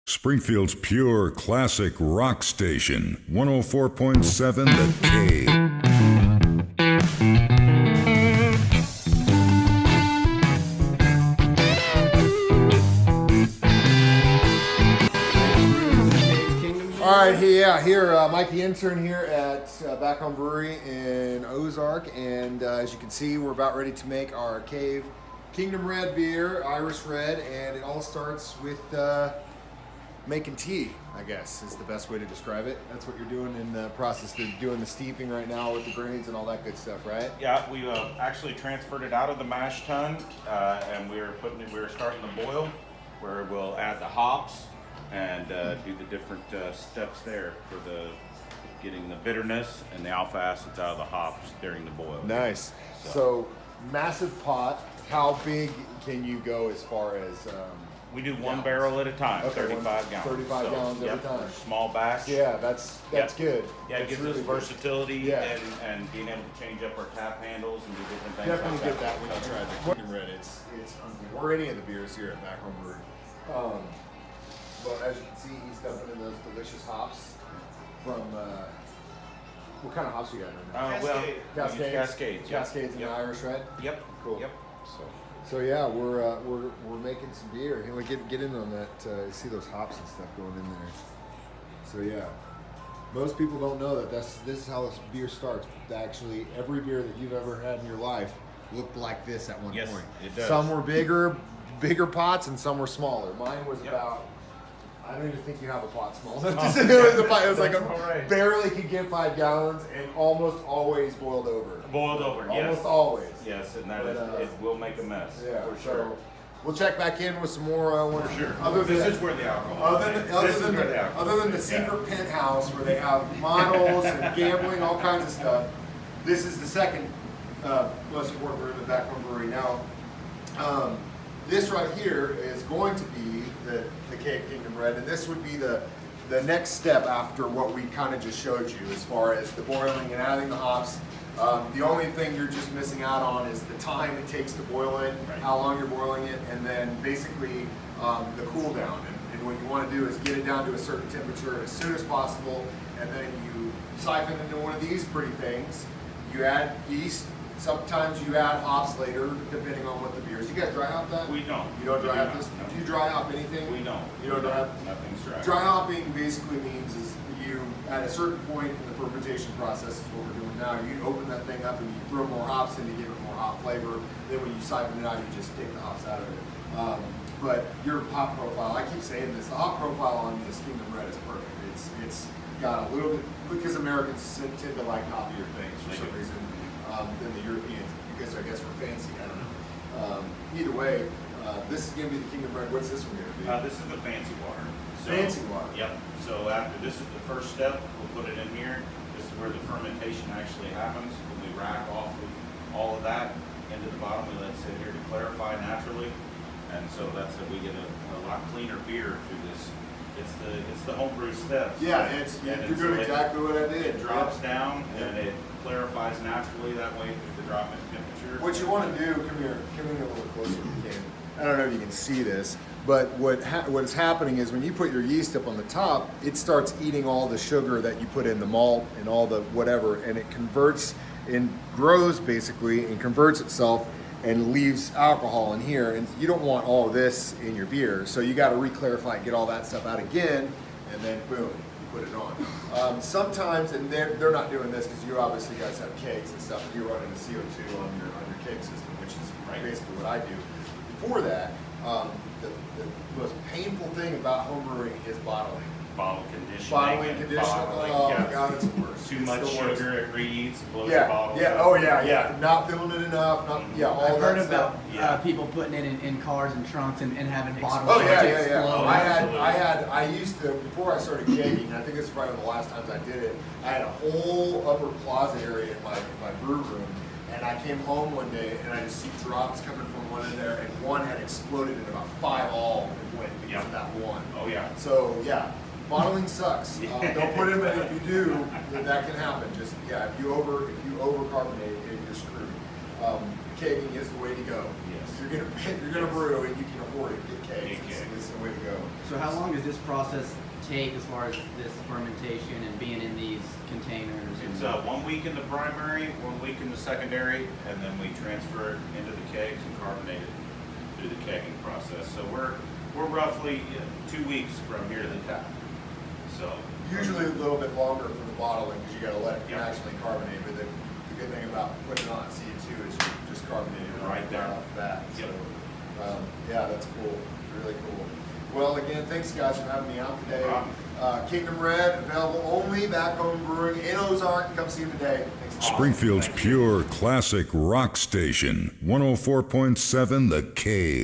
Springfield's pure classic rock station, 104.7 The Cave. All right, here, Mike the Intern here at Back Home Brewing in Ozark, and as you can see, we're about ready to make our Cave Kingdom Red beer, Irish Red, and it all starts with making tea, I guess, is the best way to describe it. That's what you're doing in the process. They're doing the steeping right now with the grains and all that good stuff, right? Yeah, we actually transferred it out of the mash tun, and we're starting the boil, where we'll add the hops and do the different steps there for the getting the bitterness and the alpha acids out of the hops during the boil. Nice. So massive pot. How big can you go as far as? We do one barrel at a time, Okay, 35 gallons. 35 gallons every time. Small batch. Yeah, that's good. Yeah, it gives really us versatility Yeah. and being able to change up our tap handles and do different things. Definitely like get that when you try the Kingdom Red. It's unbelievable. Or any of the beers here at Back Home Brewing. But as you can see, he's dumping in those delicious hops from. What kind of hops you got right now? Cascades. Cascades and the Irish Red. Yep. Cool. Yep. So yeah, we're making some beer. Here, we get in on that. See those hops and stuff going in there. So yeah, most people don't know that this is how this beer starts. Actually, every beer that you've ever had in your life looked like this at one Yes, point. it does. Some were bigger pots, and some were smaller. Mine was about. I don't even think you have a pot small enough to it was like barely could get 5 gallons and almost always boiled over. Yes. Almost always. Yes, and it will make a mess. Yeah, for sure. So we'll check back in with some more. For sure. This is where the alcohol. Other than the secret penthouse where they have models and gambling, all kinds of stuff. This is the second most important room at Back Home Brewing. Now, this right here is going to be the Cave Kingdom Red, and this would be the next step after what we kind of just showed you as far as the boiling and adding the hops. The only thing you're just missing out on is the time it takes to boil it, how long you're boiling it, and then basically the cool down. And what you want to do is get it down to a certain temperature as soon as possible, and then you siphon into one of these pretty things. You add yeast. Sometimes you add hops later, depending on what the beer is. You guys dry hop that? We don't. You don't dry hop not, this? no. Do you dry hop anything? We don't. You don't dry hop? Nothing's dry. Dry hopping basically means is you, at a certain point in the fermentation process, is what we're doing now, you open that thing up and you throw more hops in to give it more hop flavor. Then when you siphon it out, you just take the hops out of it. But your hop profile, I keep saying this, the hop profile on this Kingdom Red is perfect. It's got a little bit, because Americans tend to like hoppier things for some reason than the Europeans, because I guess we're fancy, I don't know. Either way, this is going to be the Kingdom Red. What's this one going to be? This is the fancy water. Fancy water. Yep. So after this is the first step, we'll put it in here. This is where the fermentation actually happens. When we rack off of all of that into the bottom, we let it sit here to clarify naturally. And so that's we get a lot cleaner beer through this. It's the homebrew steps. Yeah, you're doing exactly what I did. It drops down and it clarifies naturally that way through the drop in temperature. What you want to do, come here a little closer if you can. I don't know if you can see this, but what is happening is when you put your yeast up on the top, it starts eating all the sugar that you put in the malt and all the whatever, and it converts and grows basically and converts itself and leaves alcohol in here, and you don't want all of this in your beer, so you got to re-clarify and get all that stuff out again, and then boom, you put it on. Sometimes, and they're not doing this because you obviously guys have kegs and stuff, and you're running the CO2 on your keg system, which is basically what I do. Before that, the most painful thing about homebrewing is bottling. Bottle conditioning. Oh my God, it's the worst. Too much sugar, it reheats, it blows the Yeah, bottle. yeah, oh yeah. Not filling it enough, all I've that heard stuff. about people putting it in cars and trunks and having bottles. Oh yeah. explode. Oh, I used to, before I started kegging, I think this is probably one of the last times I did it, I had a whole upper closet area in my brew room, and I came home one day and I just see drops coming from one in there, and one had exploded and about 5 all went because of that one. Oh yeah. So yeah, bottling sucks. Don't put it in, if you do, that can happen. Just if you over carbonate, you're screwed. Kegging is the way to go. Yes. If you're gonna brew and you can afford it, get kegs. Get kegs. It's the way to go. So how long does this process take as far as this fermentation and being in these containers? It's 1 week in the primary, 1 week in the secondary, and then we transfer it into the kegs and carbonate it through the kegging process. So we're roughly 2 weeks from here to the tap. So Usually a little bit longer for the bottling because you gotta let it Yep. naturally carbonate. But the good thing about putting it on C2 is you just carbonate it Right there. off the bat. Yep. So, yeah, that's cool. Really cool. Well, again, thanks guys for having me out today. No problem. Kingdom Red, available only Back Home Brewing in Ozark. Come see them today. Thanks. Springfield's pure classic rock station, 104.7 The K.